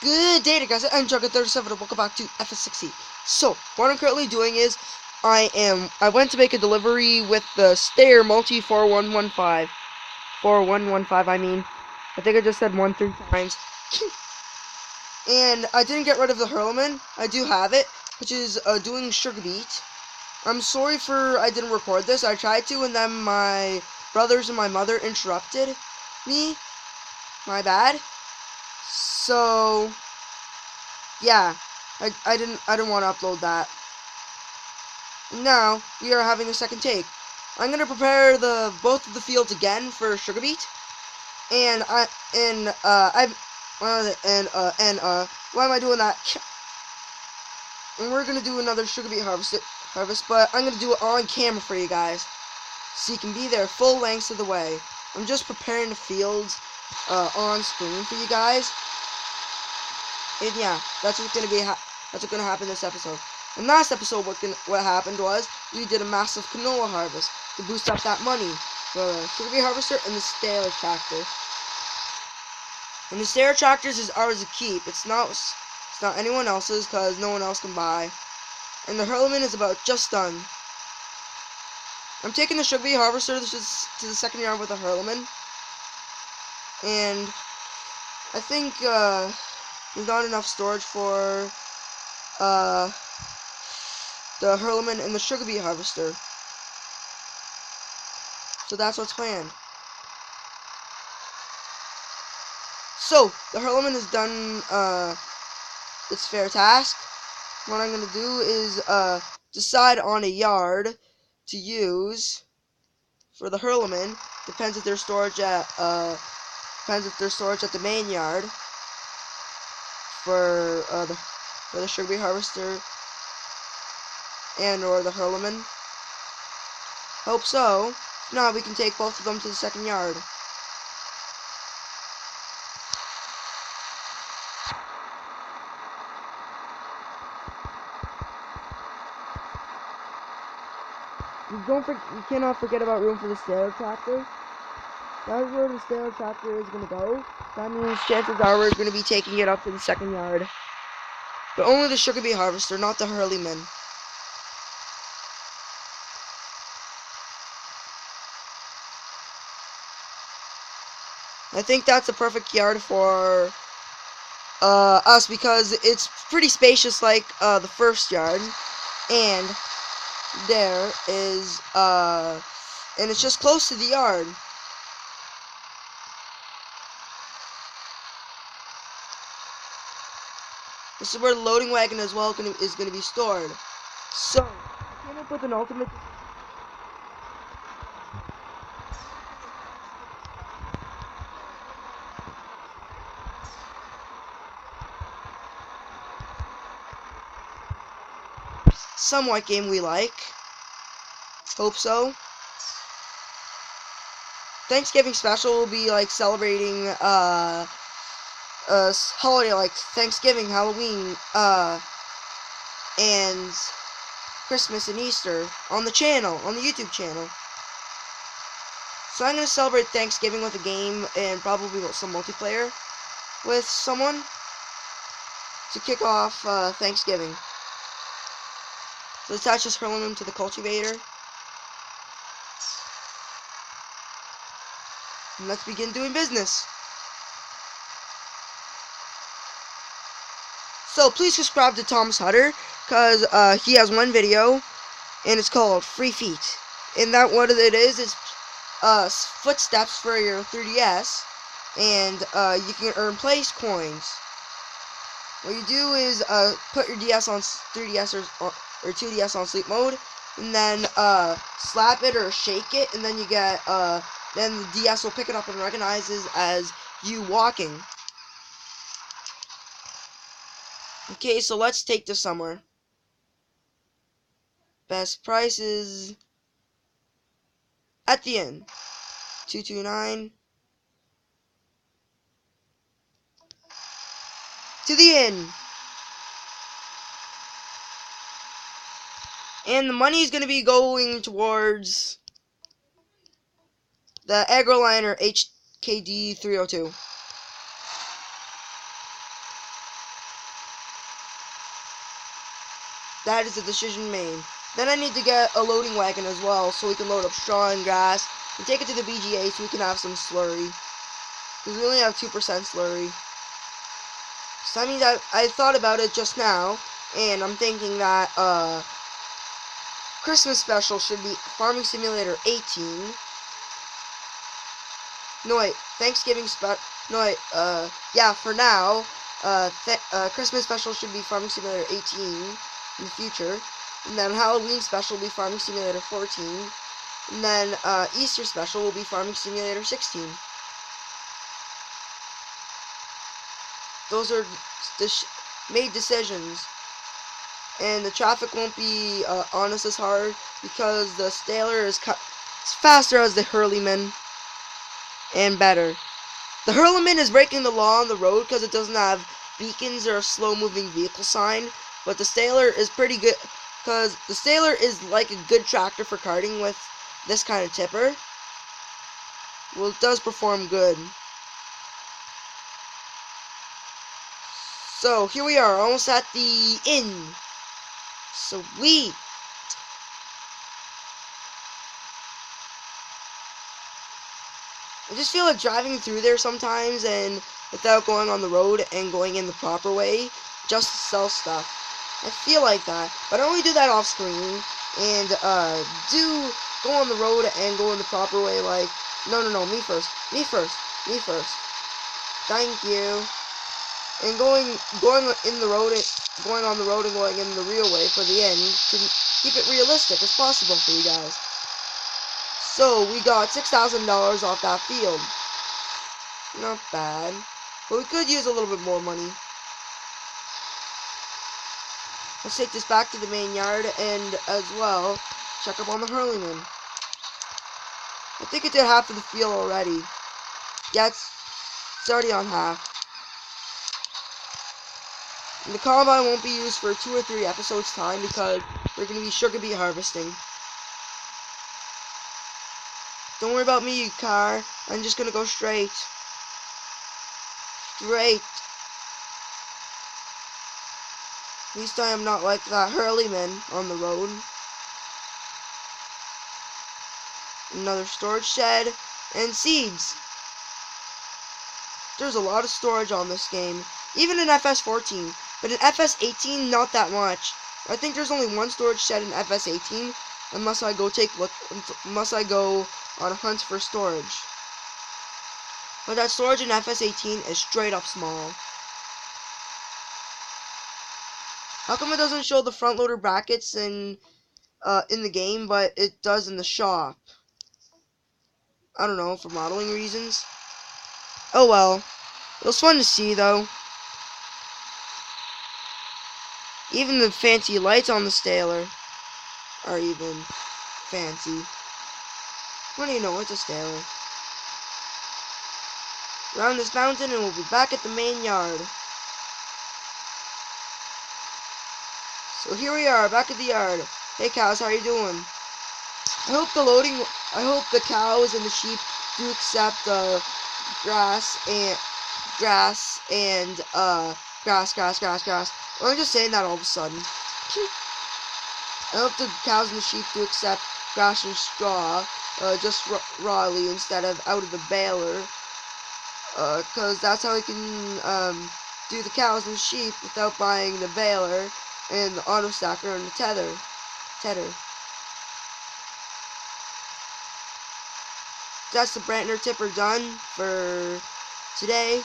Good day, guys. I'm Jugger37 and welcome back to FS60. So, what I'm currently doing is, I went to make a delivery with the Stair Multi 4115. 4115, I mean. I think I just said 1 3 times. And I didn't get rid of the Hurlman. I do have it, which is doing SUGARBEET. I'm sorry for I didn't record this. I tried to, and then my brothers and my mother interrupted me. My bad. So yeah, I didn't want to upload that. Now we are having a second take. I'm gonna prepare both of the fields again for SUGARBEET, and why am I doing that? And we're gonna do another SUGARBEET harvest, but I'm gonna do it on camera for you guys, so you can be there full length of the way. I'm just preparing the fields on screen for you guys. And yeah, that's what's gonna happen this episode. In last episode, what happened was we did a massive canola harvest to boost up that money for the SUGARBEET harvester and the Stair tractor. And the Stair tractors is ours to keep. It's not anyone else's because no one else can buy. And the Hurlman is about just done. I'm taking the SUGARBEET harvester to the second yard with the Hurlman, and I think there's not enough storage for the Hurlman and the SUGARBEET harvester. So that's what's planned. So the Hurlman has done its fair task. What I'm gonna do is decide on a yard to use for the Hurlman. Depends if there's storage at the main yard for the SUGARBEET harvester and or the Hurlman. Hope so. No, we can take both of them to the second yard. You cannot forget about room for the Stair tractor. That's where the Stair tractor is going to go. That means chances are we're going to be taking it up to the second yard. But only the SUGARBEET harvester, not the Hurlman. I think that's a perfect yard for us because it's pretty spacious like the first yard. And there is and it's just close to the yard. This is where the loading wagon as well is going to be stored. So I came up with an ultimate. Somewhat game we like. Hope so. Thanksgiving special will be like celebrating a holiday like Thanksgiving, Halloween, and Christmas and Easter on the channel, on the YouTube channel. So I'm gonna celebrate Thanksgiving with a game and probably with some multiplayer with someone to kick off Thanksgiving. So attach this Hurlman to the cultivator. And let's begin doing business. So please subscribe to Thomas Hutter, because he has one video, and it's called Free Feet. And that what it is footsteps for your 3DS, and you can earn place coins. What you do is put your DS on 3DS or 2DS on sleep mode, and then slap it or shake it, and then you get then the DS will pick it up and recognizes as you walking. Okay, so let's take this somewhere. Best price is at the end. 229 to the inn. And the money is going to be going towards the AgroLiner HKD 302. That is a decision made. Then I need to get a loading wagon as well, so we can load up straw and grass, and take it to the BGA so we can have some slurry. Because we only have 2% slurry. So that means I thought about it just now, and I'm thinking that, Christmas special should be Farming Simulator 18. No wait, yeah, for now, Christmas special should be Farming Simulator 18 in the future. And then Halloween special will be Farming Simulator 14. And then, Easter special will be Farming Simulator 16. Those are made decisions. And the traffic won't be on us as hard because the Staler is it's faster as the Hurleyman and better. The Hurleyman is breaking the law on the road because it doesn't have beacons or a slow-moving vehicle sign, but the Staler is pretty good because the Staler is like a good tractor for karting with this kind of tipper. Well, it does perform good. So here we are, almost at the inn. Sweet. I just feel like driving through there sometimes and without going on the road and going in the proper way just to sell stuff. I feel like that, but I only do that off screen and do go on the road and go in the proper way. Like no, me first. Thank you. And going in the road, going on the road and going in the real way for the end to keep it realistic as possible for you guys. So we got $6,000 off that field. Not bad, but we could use a little bit more money. Let's take this back to the main yard and as well check up on the Hurleyman. I think it did half of the field already. Yeah, it's already on half. And the combine won't be used for 2 or 3 episodes time because we're going to be sugar beet harvesting. Don't worry about me, you car. I'm just going to go straight. Straight. At least I am not like that Hurleyman on the road. Another storage shed and seeds. There's a lot of storage on this game. Even in FS14. But in FS18, not that much. I think there's only one storage shed in FS18, unless I go on a hunt for storage. But that storage in FS18 is straight up small. How come it doesn't show the front loader brackets in the game, but it does in the shop? I don't know, for modeling reasons. Oh well. It was fun to see, though. Even the fancy lights on the Staler are even fancy. What do you know? It's a Staler. Around this mountain, and we'll be back at the main yard. So here we are, back at the yard. Hey cows, how you doing? I hope the cows and the sheep do accept grass. I'm just saying that all of a sudden. I hope the cows and the sheep do accept grass and straw, just rawly instead of out of the baler. Cause that's how we can, do the cows and sheep without buying the baler and the auto stacker and the tether. That's the Brantner tipper done for today.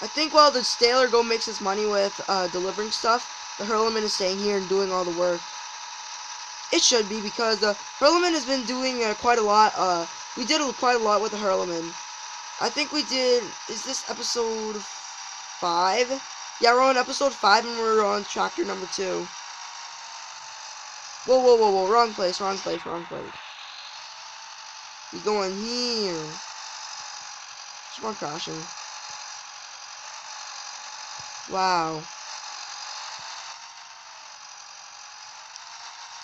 I think while the Staler go makes his money with delivering stuff, the Hurleyman is staying here and doing all the work. It should be, because the Hurleyman has been doing quite a lot. We did quite a lot with the Hurleyman. I think we did, is this episode 5? Yeah, we're on episode 5 and we're on tractor number 2. Whoa, wrong place. We going here. Keep on crashing. Wow.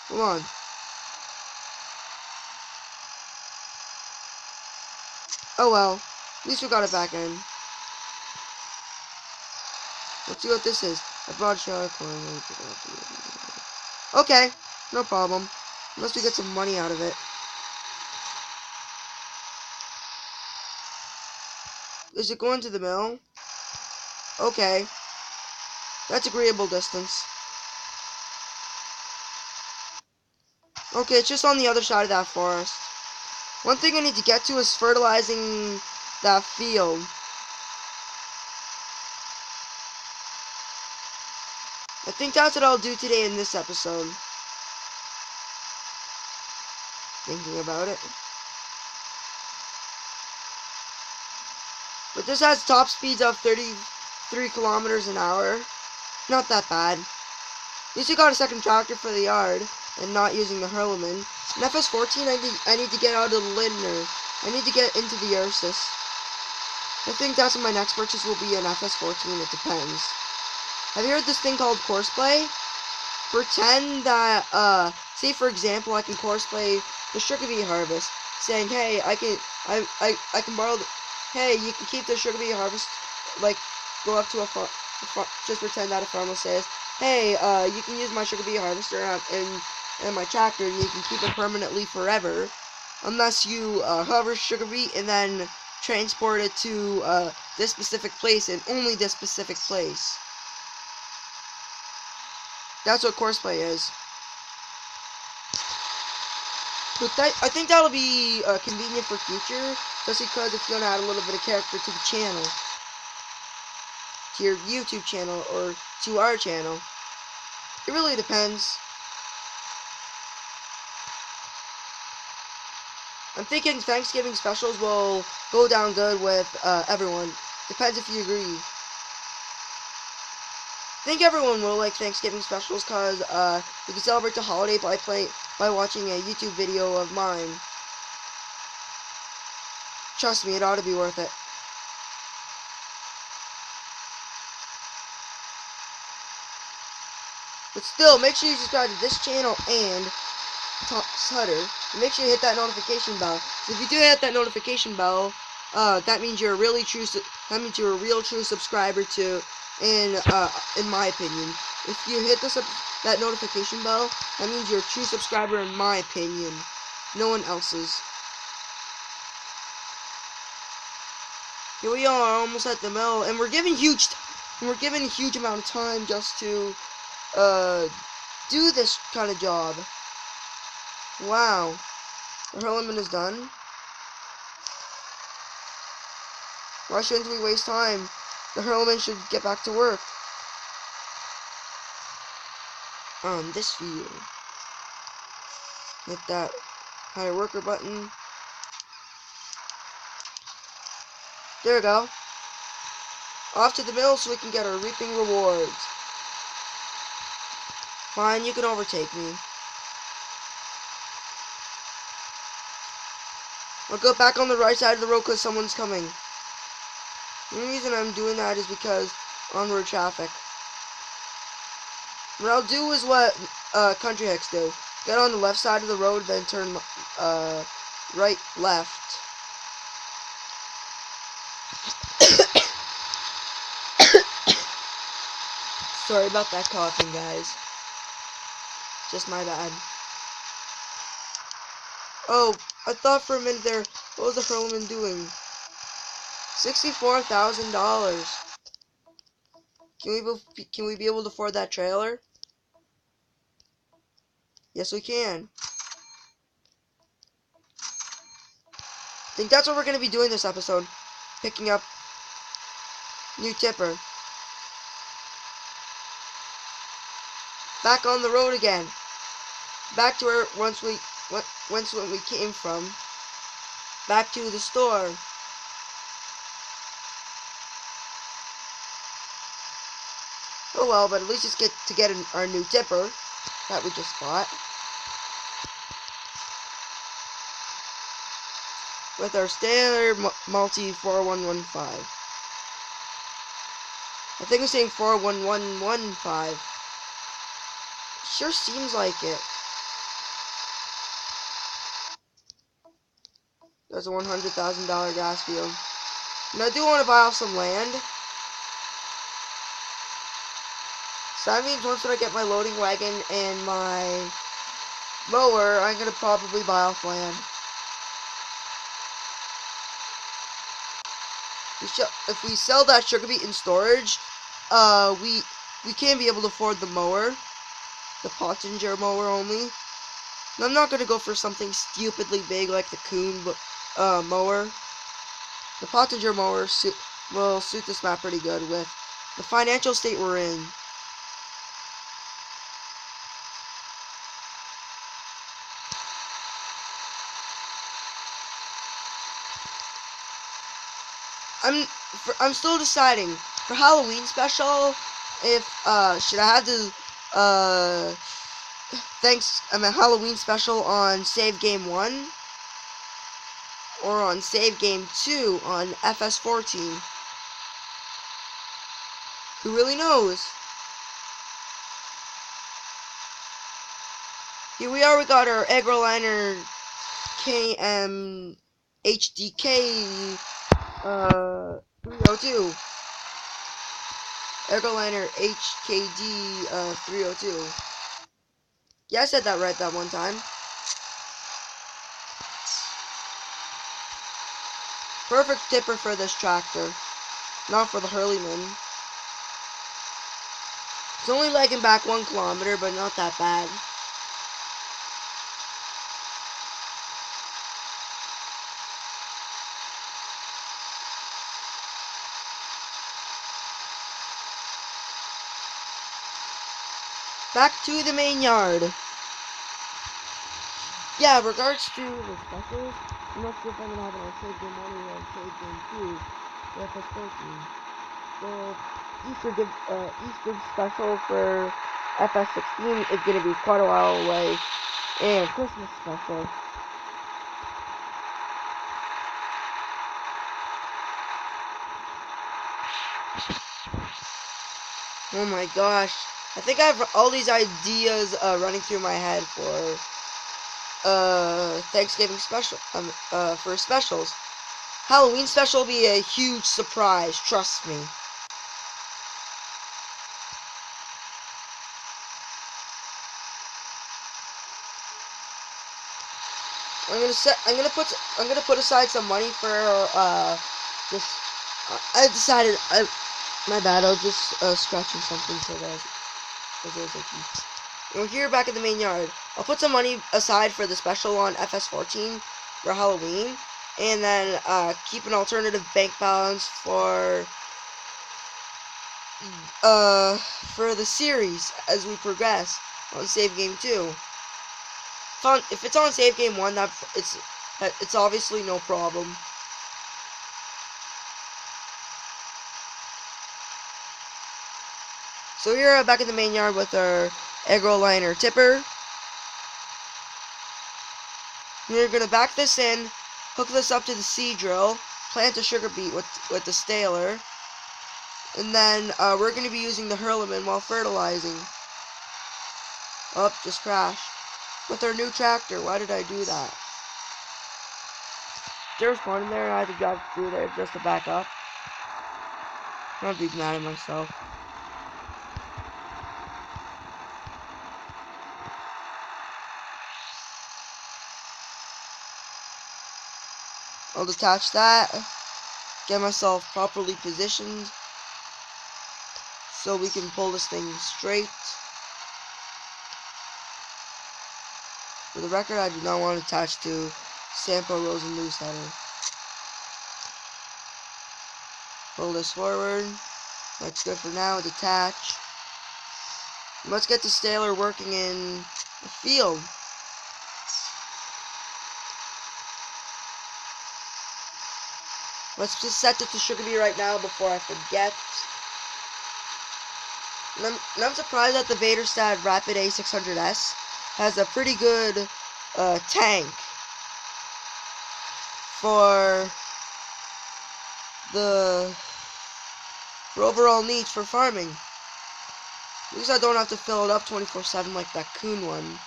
Come on. Oh well. At least we got it back in. Let's see what this is. I brought a shot coin. Okay, no problem. Unless we get some money out of it. Is it going to the mill? Okay. That's agreeable distance. Okay, it's just on the other side of that forest. One thing I need to get to is fertilizing that field. I think that's what I'll do today in this episode. Thinking about it. But this has top speeds of 33 kilometers an hour. Not that bad. At least we got a second tractor for the yard and not using the Hurleman. An FS14, I need to get out of the Lindner. I need to get into the Ursus. I think that's what my next purchase will be, an FS14. It depends. Have you heard this thing called courseplay? Pretend that, say for example, I can courseplay the sugar beet harvest, saying, hey, I can borrow the, hey, you can keep the sugar beet harvest, like, go up to a farm, just pretend that a farmer says, hey, you can use my sugar beet harvester and my tractor, and you can keep it permanently forever, unless you harvest sugar beet and then transport it to this specific place and only this specific place. That's what courseplay is. But I think that'll be convenient for future, especially because if you want to add a little bit of character to the channel, to your YouTube channel or to our channel. It really depends. I'm thinking Thanksgiving specials will go down good with everyone. Depends if you agree. I think everyone will like Thanksgiving specials because you can celebrate the holiday by watching a YouTube video of mine. Trust me, it ought to be worth it. But still, make sure you subscribe to this channel and Sutter. And make sure you hit that notification bell. So if you do hit that notification bell, that means you're a really true. That means you're a real true subscriber to. In my opinion, if you hit that notification bell, that means you're a true subscriber in my opinion. No one else's. Here we are, almost at the mill, and we're given a huge amount of time just to do this kind of job. Wow, the Hurleman is done. Why shouldn't we waste time? The Hurleman should get back to work on this field. Hit that hire worker button. There we go. Off to the mill so we can get our reaping rewards. Fine, you can overtake me. I'll go back on the right side of the road because someone's coming. The only reason I'm doing that is because onward traffic. What I'll do is what country hicks do. Get on the left side of the road, then turn right, left. Sorry about that coughing, guys. Just my bad. Oh, I thought for a minute there, what was the Hurleman doing? $64,000. Can we be able to afford that trailer? Yes, we can. I think that's what we're going to be doing this episode. Picking up new tipper. Back on the road again. Back to where when we came from. Back to the store. Oh well, but at least it's get our new tipper that we just bought. With our standard multi 4115. I think I'm saying 41115. Sure seems like it. There's a $100,000 gas field. And I do want to buy off some land. So that means once I get my loading wagon and my mower, I'm going to probably buy off land. If we sell that sugar beet in storage, we can be able to afford the mower, the Pottinger mower only. And I'm not going to go for something stupidly big like the Kuhn mower. The Pottinger mower will suit this map pretty good with the financial state we're in. I'm still deciding for Halloween special if should I have the Halloween special on Save Game 1 or on Save Game 2 on FS14. Who really knows? Here we are, we got our Agroliner KM HDK 302. Agroliner HKD 302. Yeah, I said that right that one time. Perfect tipper for this tractor. Not for the Hurleyman. It's only lagging back 1 kilometer, but not that bad. Back to the main yard. Yeah, regards to the specials, I'm not sure if I'm gonna have it on Save Game 1 or on Save Game 2 for FS14. The Easter special for FS16 is gonna be quite a while away, and Christmas special. Oh my gosh. I think I have all these ideas running through my head for Thanksgiving special, for specials. Halloween special will be a huge surprise, trust me. I'm gonna put aside some money for I decided my bad, I was just scratching something so guys. We're here back at the main yard. I'll put some money aside for the special on FS14 for Halloween, and then keep an alternative bank balance for the series as we progress on Save Game 2. If it's on Save Game 1, it's obviously no problem. So here back in the main yard with our Agroliner tipper. We're gonna back this in, hook this up to the seed drill, plant a sugar beet with the staler, and then we're gonna be using the Hurleyman while fertilizing. Oh, just crashed. With our new tractor, why did I do that? There's one in there, and I had to drive through there just to back up. I'm being mad at myself. I'll detach that, get myself properly positioned so we can pull this thing straight. For the record, I do not want to attach to Sampo Rosen loose header. Pull this forward. That's good for now. Detach. Let's get the staler working in the field. Let's just set it to sugar beet right now before I forget. And I'm surprised that the Vaderstad Rapid A600S has a pretty good tank for overall needs for farming. At least I don't have to fill it up 24/7 like that Kuhn one.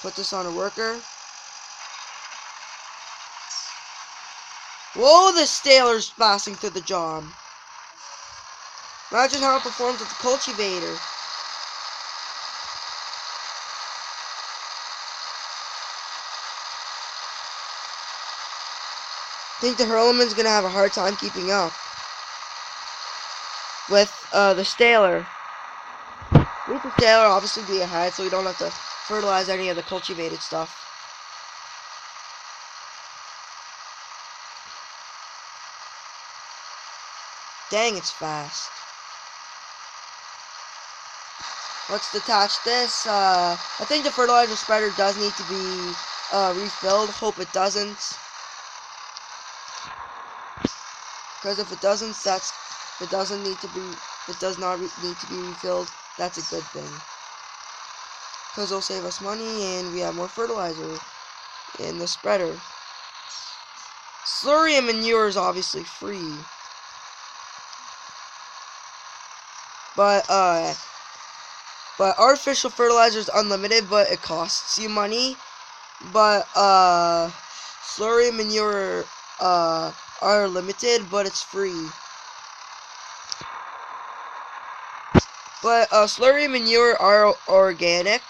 Put this on a worker. Whoa, the Staler's blasting through the job. Imagine how it performs with the cultivator. I think the Hurleman's gonna have a hard time keeping up with the Staler. At least the Staler will obviously be ahead, so we don't have to fertilize any of the cultivated stuff. Dang, it's fast. Let's detach this. I think the fertilizer spreader does need to be refilled. Hope it doesn't. Because if it doesn't, if it does not need to be refilled, that's a good thing. Because it'll save us money and we have more fertilizer in the spreader. Slurry and manure is obviously free. But artificial fertilizer is unlimited, but it costs you money. But slurry and manure are limited, but it's free. But slurry and manure are organic,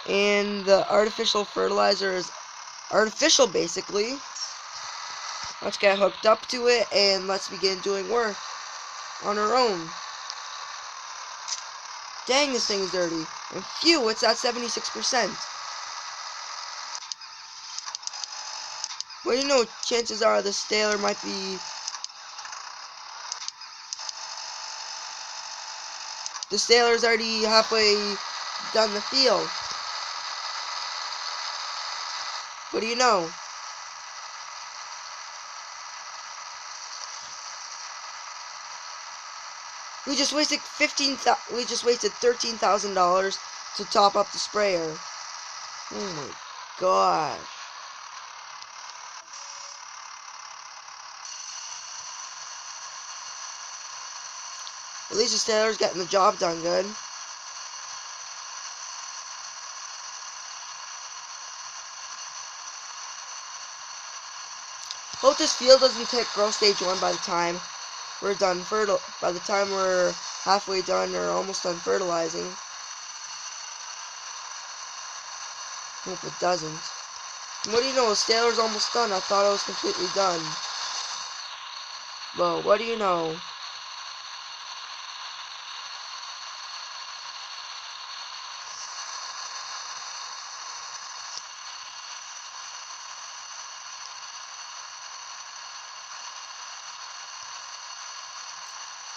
and the artificial fertilizer is artificial, basically. Let's get hooked up to it, and let's begin doing work on our own. Dang, this thing is dirty. And phew, it's at 76%. Well, you know, chances are the Staler might be... The Staler's already halfway done the field. What do you know? We just wasted $13,000 to top up the sprayer. Oh my gosh. At least the Staler's getting the job done good. Hope this field doesn't hit growth stage 1 by the time we're done by the time we're halfway done or almost done fertilizing. Hope it doesn't. What do you know? The Staler's almost done. I thought it was completely done. Well, what do you know?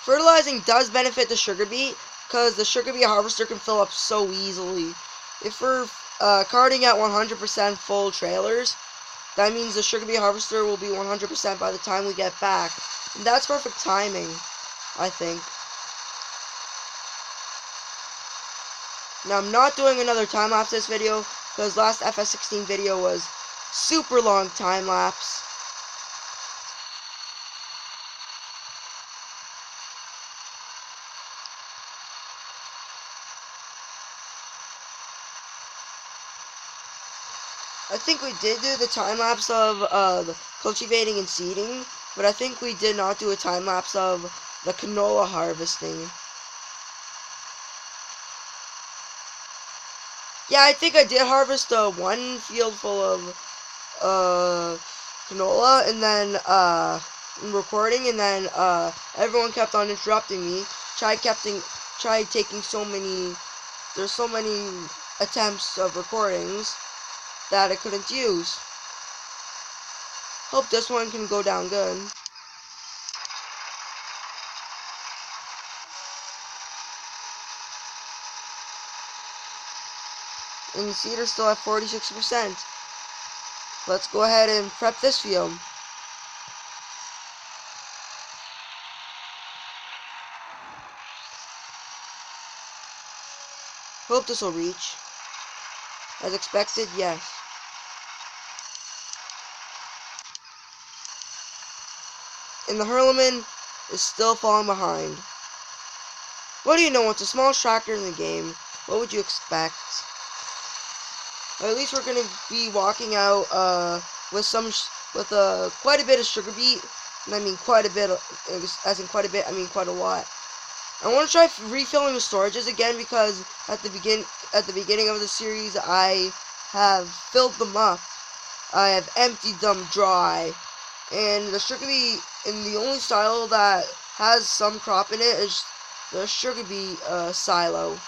Fertilizing does benefit the sugar beet, because the sugar beet harvester can fill up so easily. If we're carting at 100% full trailers, that means the sugar beet harvester will be 100% by the time we get back. And that's perfect timing, I think. Now, I'm not doing another time-lapse this video, because last FS16 video was super long time-lapse. I think we did do the time-lapse of the cultivating and seeding, but I think we did not do a time-lapse of the canola harvesting. Yeah, I think I did harvest one field full of canola, and then recording, and then everyone kept on interrupting me. Tried taking so many attempts of recordings that I couldn't use. Hope this one can go down good. And the seeder's still at 46%. Let's go ahead and prep this field. Hope this will reach. As expected, yes. And the Hurleman is still falling behind. What do you know? It's the smallest tractor in the game. What would you expect? Or at least we're gonna be walking out with quite a bit of sugar beet, and I mean quite a bit. As in quite a bit, I mean quite a lot. I want to try refilling the storages again because at the beginning of the series I have filled them up. I have emptied them dry, and the sugar beet, and the only silo that has some crop in it is the sugar beet silo.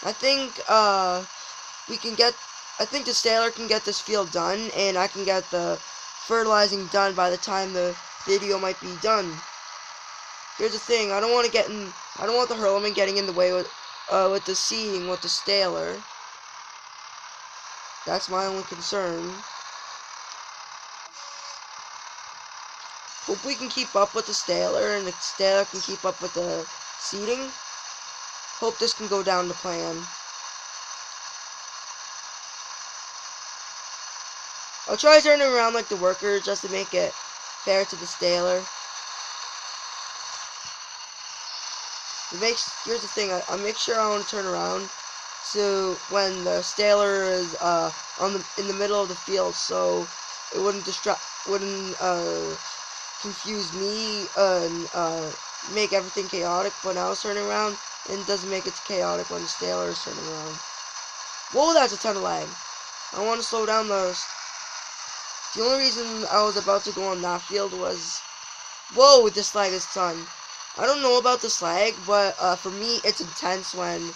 I think I think the sailor can get this field done, and I can get the fertilizing done by the time the video might be done. Here's the thing: I don't want the hurlman getting in the way with the seeding with the sailor. That's my only concern. Hope we can keep up with the sailor, and the sailor can keep up with the seeding. Hope this can go down to plan. I'll try turning around like the workers just to make it fair to the sailor. Here's the thing, I make sure I want to turn around so when the sailor is in the middle of the field, so it wouldn't confuse me and make everything chaotic when I was turning around, and it doesn't make it chaotic when the sailor is turning around. Whoa, that's a ton of lag. I want to slow down those. The only reason I was about to go on that field was, whoa, this lag is ton. I don't know about this lag, but for me it's intense when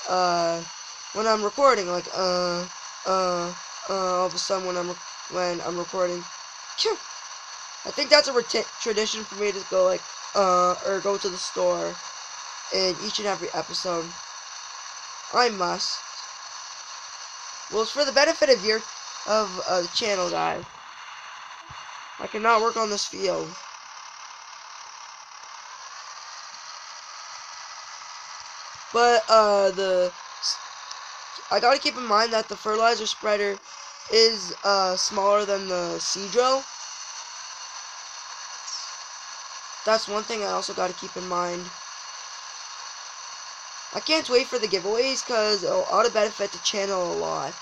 I'm recording, like all of a sudden when I'm recording. I think that's a tradition for me to go like or go to the store in each and every episode. I must. Well, it's for the benefit of the channel, guys. I cannot work on this field. But I gotta keep in mind that the fertilizer spreader is smaller than the seed drill. That's one thing I also gotta keep in mind. I can't wait for the giveaways because it'll auto benefit the channel a lot.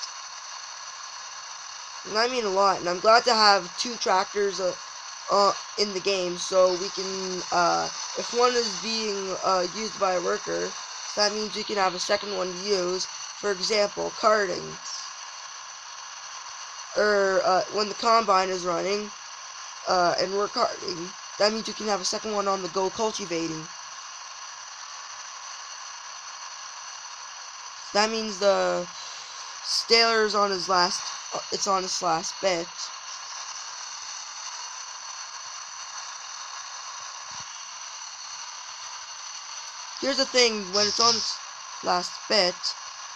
And I mean a lot. And I'm glad to have 2 tractors in the game, so we can, if one is being used by a worker, that means we can have a second one to use. For example, carting, or when the combine is running and we're carting, that means you can have a second one on the go cultivating. That means the sailor's on his last. It's on his last bit. Here's the thing: when it's on its last bit,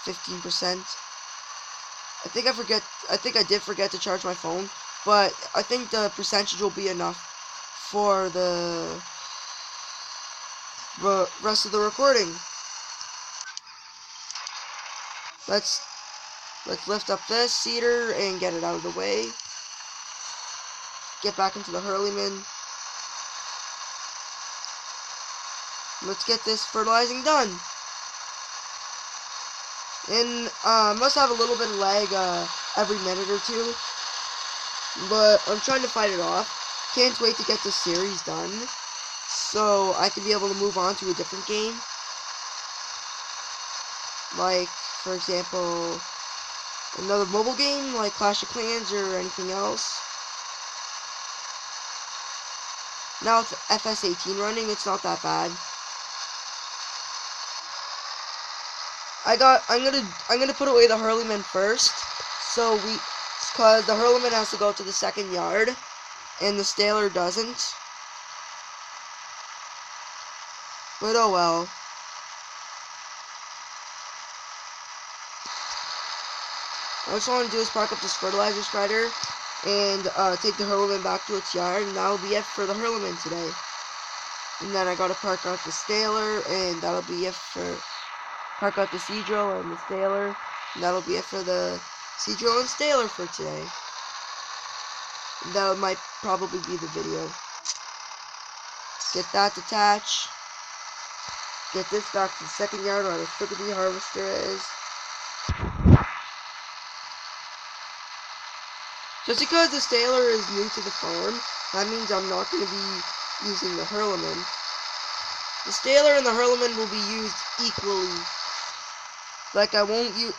15%. I think I did forget to charge my phone, but I think the percentage will be enough for the rest of the recording. Let's lift up this seeder and get it out of the way. Get back into the hurleyman. Let's get this fertilizing done. And must have a little bit of lag every minute or two, but I'm trying to fight it off. Can't wait to get this series done so I can be able to move on to a different game, like for example another mobile game like Clash of Clans or anything else. Now with FS18 running, it's not that bad. I'm gonna put away the hurleyman first, cause the hurleyman has to go to the second yard, and the sailor doesn't. But oh well. All I just want to do is park up this fertilizer spreader and take the hurleyman back to its yard, and that'll be it for the hurleyman today. And then I gotta park out the sailor, and that'll be it for. Park out the sea drill and the sailor, and that'll be it for the sea drill and sailor for today. And that might probably be the video. Get that detached. get this back to the second yard where the sugar beet harvester is. Just because the staler is new to the farm, that means I'm not going to be using the Hurleman. The staler and the Hurleman will be used equally. Like, I won't use,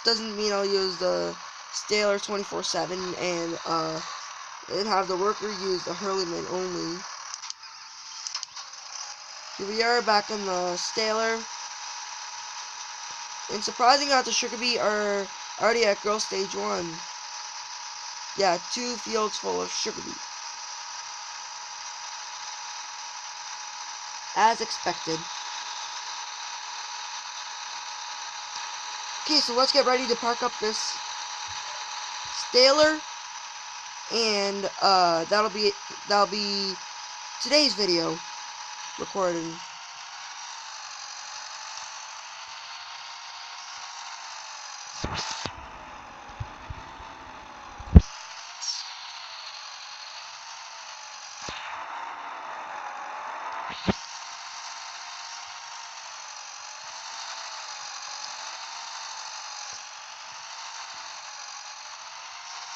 doesn't mean I'll use the staler 24/7 and have the worker use the Hurleman only. Here we are back in the staler. And surprising enough, the sugar beet are already at growth stage 1. Yeah, 2 fields full of sugar beet. As expected. Okay, so let's get ready to park up this staler, and that'll be today's video recording.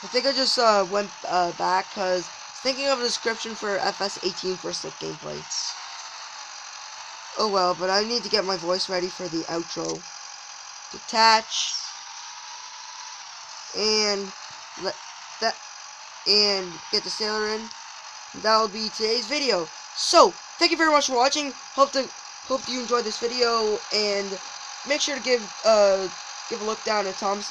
I think I just went back because thinking of a description for FS18 for slick gameplay. Oh well, but I need to get my voice ready for the outro. Detach and let that and get the sailor in. That'll be today's video. So thank you very much for watching. Hope you enjoyed this video, and make sure to give a look down at Thomas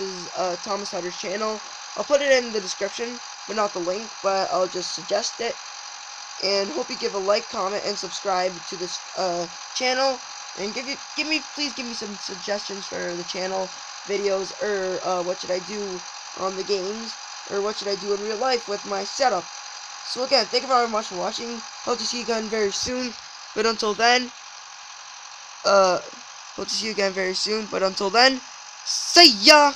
Hutter's channel. I'll put it in the description, but not the link, but I'll just suggest it. And hope you give a like, comment, and subscribe to this channel. And please give me some suggestions for the channel videos, or what should I do on the games, or what should I do in real life with my setup. So again, thank you very much for watching. Hope to see you again very soon. But until then, see ya.